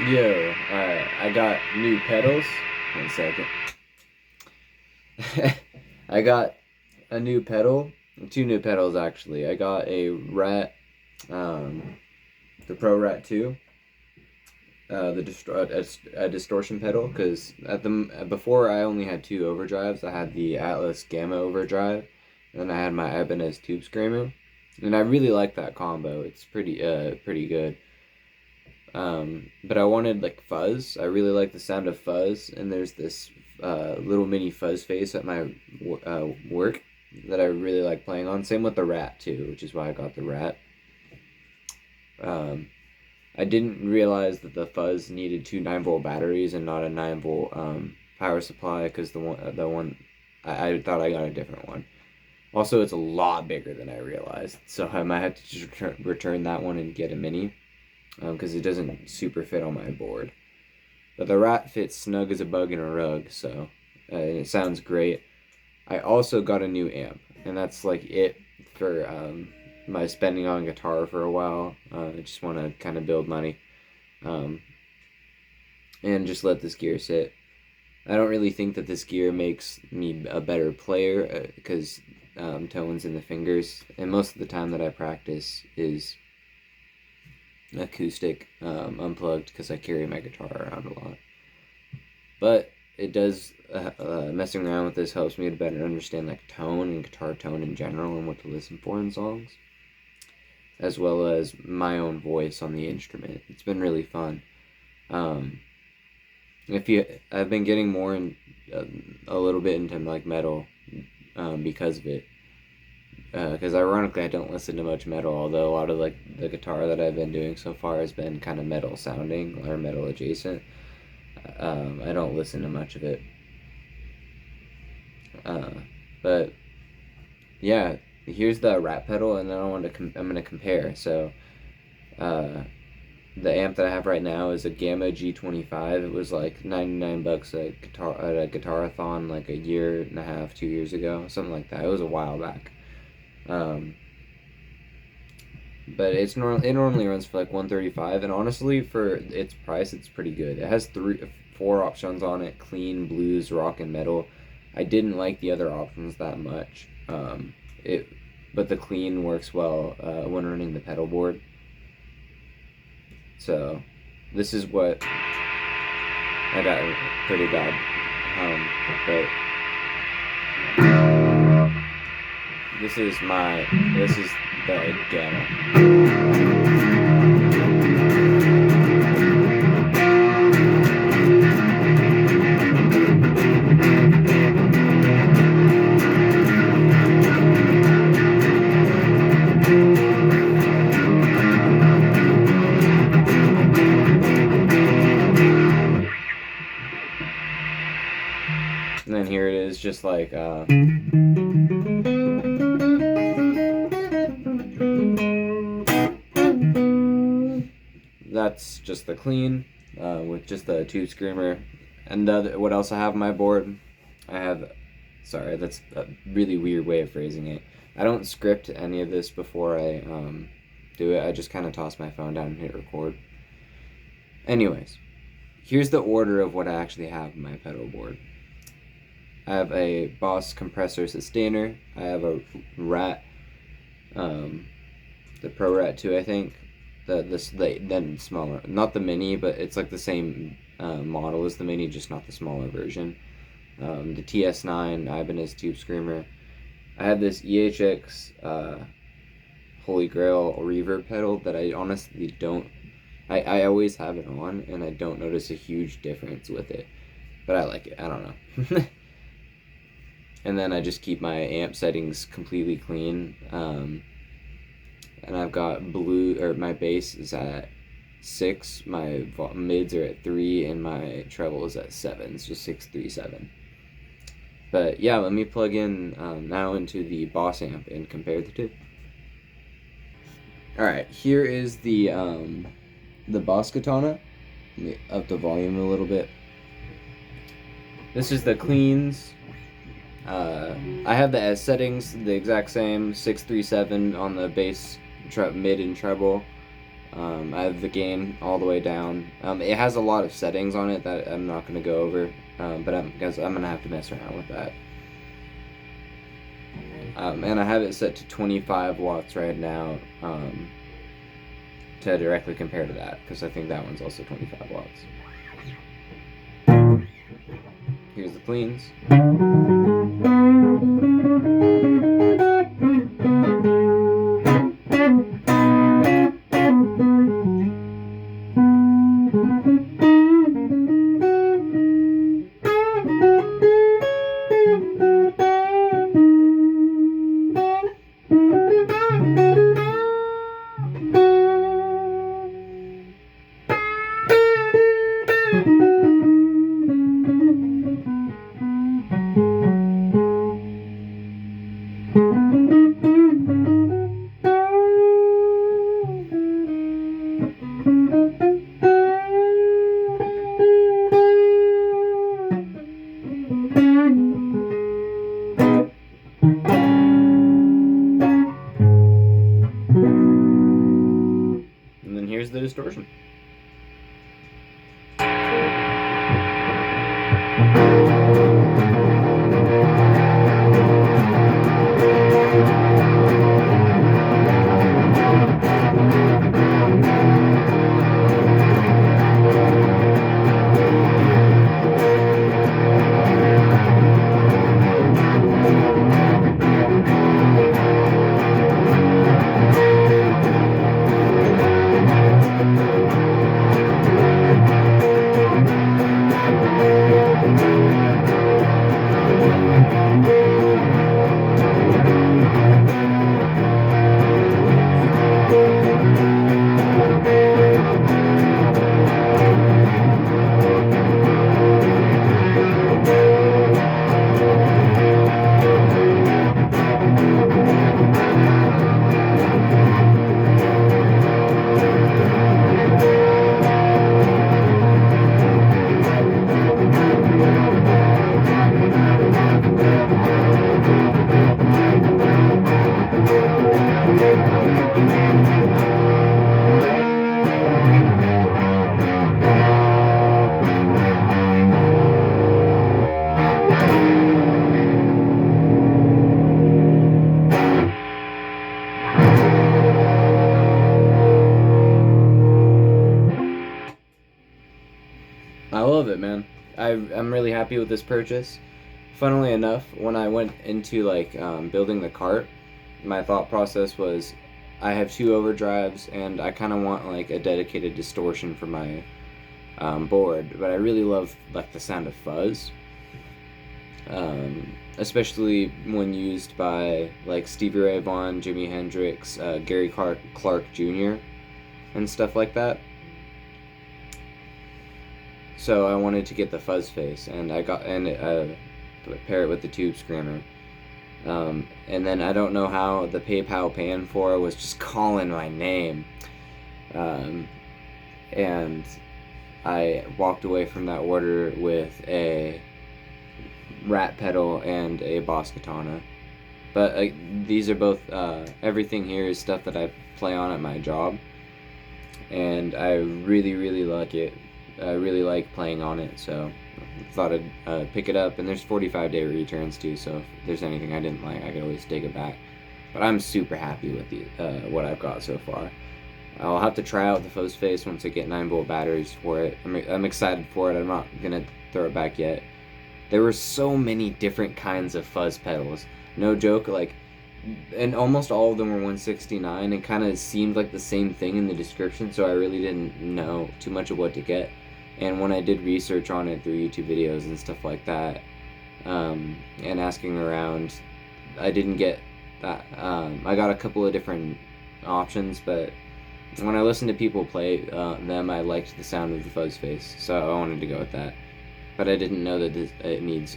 Yo, I got new pedals. 1 second. I got a new pedal. Two new pedals, actually. I got a Rat, um, the Pro Rat 2, a distortion pedal, because before I only had two overdrives. I had the Atlas Gamma overdrive, and then I had my Ibanez Tube Screamer, and I really like that combo. It's pretty good. But I wanted like Fuzz. I really like the sound of Fuzz, and there's this little mini Fuzzface at my work that I really like playing on. Same with the Rat too, which is why I got the Rat. Um, I didn't realize that the Fuzz needed two 9-volt batteries and not a 9-volt power supply, because the one I thought I got a different one. Also, it's a lot bigger than I realized, so I might have to just return that one and get a mini, because it doesn't super fit on my board. But the Rat fits snug as a bug in a rug, so it sounds great. I also got a new amp, and that's like it for my spending on guitar for a while. I just want to kind of build money, um, and just let this gear sit. I don't really think that this gear makes me a better player, because tones in the fingers, and most of the time that I practice is acoustic, unplugged, because I carry my guitar around a lot. But it does, messing around with this helps me to better understand like tone and guitar tone in general and what to listen for in songs, as well as my own voice on the instrument. It's been really fun. I've been getting more in, a little bit into like metal, because of it. Because ironically, I don't listen to much metal, although a lot of like the guitar that I've been doing so far has been kind of metal sounding or metal adjacent. I don't listen to much of it. But yeah, here's the Rat pedal, and then I'm gonna compare. So, the amp that I have right now is a Gamma G25. It was like 99 bucks at a Guitarathon like a year and a half, 2 years ago, something like that. It was a while back. But it normally runs for like 135, and honestly, for its price, it's pretty good. It has four options on it: clean, blues, rock, and metal. I didn't like the other options that much. It but the clean works well when running the pedal board. So this is what I got, pretty bad but this is the Gamma. And then here it is, just like that's just the clean, with just the tube screamer. And what else I have on my board? Sorry, that's a really weird way of phrasing it. I don't script any of this before I do it. I just kind of toss my phone down and hit record. Anyways, here's the order of what I actually have on my pedal board. I have a Boss compressor sustainer. I have a Rat, the Pro Rat 2, I think. Then smaller, not the mini, but it's like the same model as the mini, just not the smaller version. The TS9 Ibanez Tube Screamer. I have this EHX Holy Grail reverb pedal that I honestly don't. I always have it on, and I don't notice a huge difference with it, but I like it. I don't know. And then I just keep my amp settings completely clean. And I've got my bass is at 6, my mids are at 3, and my treble is at 7, so 6, 3, 7. But yeah, let me plug in now into the Boss amp and compare the two. Alright, here is the Boss Katana. Let me up the volume a little bit. This is the cleans. I have the settings the exact same, 6, 3, 7 on the bass, mid, and treble. I have the gain all the way down. It has a lot of settings on it that I'm not going to go over, because I'm going to have to mess around with that. And I have it set to 25 watts right now, to directly compare to that, because I think that one's also 25 watts. Here's the cleans. And then here's the distortion. I love it, man. I'm really happy with this purchase. Funnily enough, when I went into building the cart, my thought process was, I have 2 overdrives and I kind of want like a dedicated distortion for my board, but I really love the sound of fuzz, especially when used by like Stevie Ray Vaughan, Jimi Hendrix, Gary Clark Jr. and stuff like that. So I wanted to get the Fuzzface, and I got pair it with the Tube Screamer. And then I don't know how the PayPal paying for was just calling my name, and I walked away from that order with a Rat pedal and a Boss Katana. But these are both, everything here is stuff that I play on at my job, and I really like it. I really like playing on it, so I thought I'd pick it up. And there's 45-day returns too, so if there's anything I didn't like, I could always take it back. But I'm super happy with what I've got so far. I'll have to try out the Fuzzface once I get 9-volt batteries for it. I'm excited for it. I'm not gonna throw it back yet. There were so many different kinds of fuzz pedals. No joke, and almost all of them were 169. It kind of seemed like the same thing in the description, so I really didn't know too much of what to get. And when I did research on it through YouTube videos and stuff like that, and asking around, I didn't get that. I got a couple of different options, but when I listened to people play them, I liked the sound of the Fuzzface, so I wanted to go with that. But I didn't know that it needs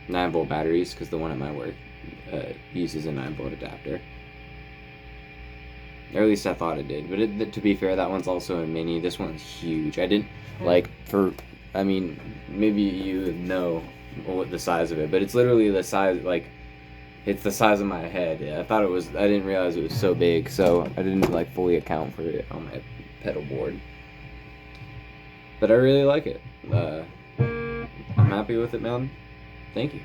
9-volt batteries, because the one at my work uses a 9-volt adapter. Or at least I thought it did. But to be fair, that one's also a mini. This one's huge. I didn't, maybe you know what the size of it, but it's literally the size, It's the size of my head. Yeah, I thought it was. I didn't realize it was so big, so I didn't like fully account for it on my pedal board. But I really like it. I'm happy with it, man. Thank you.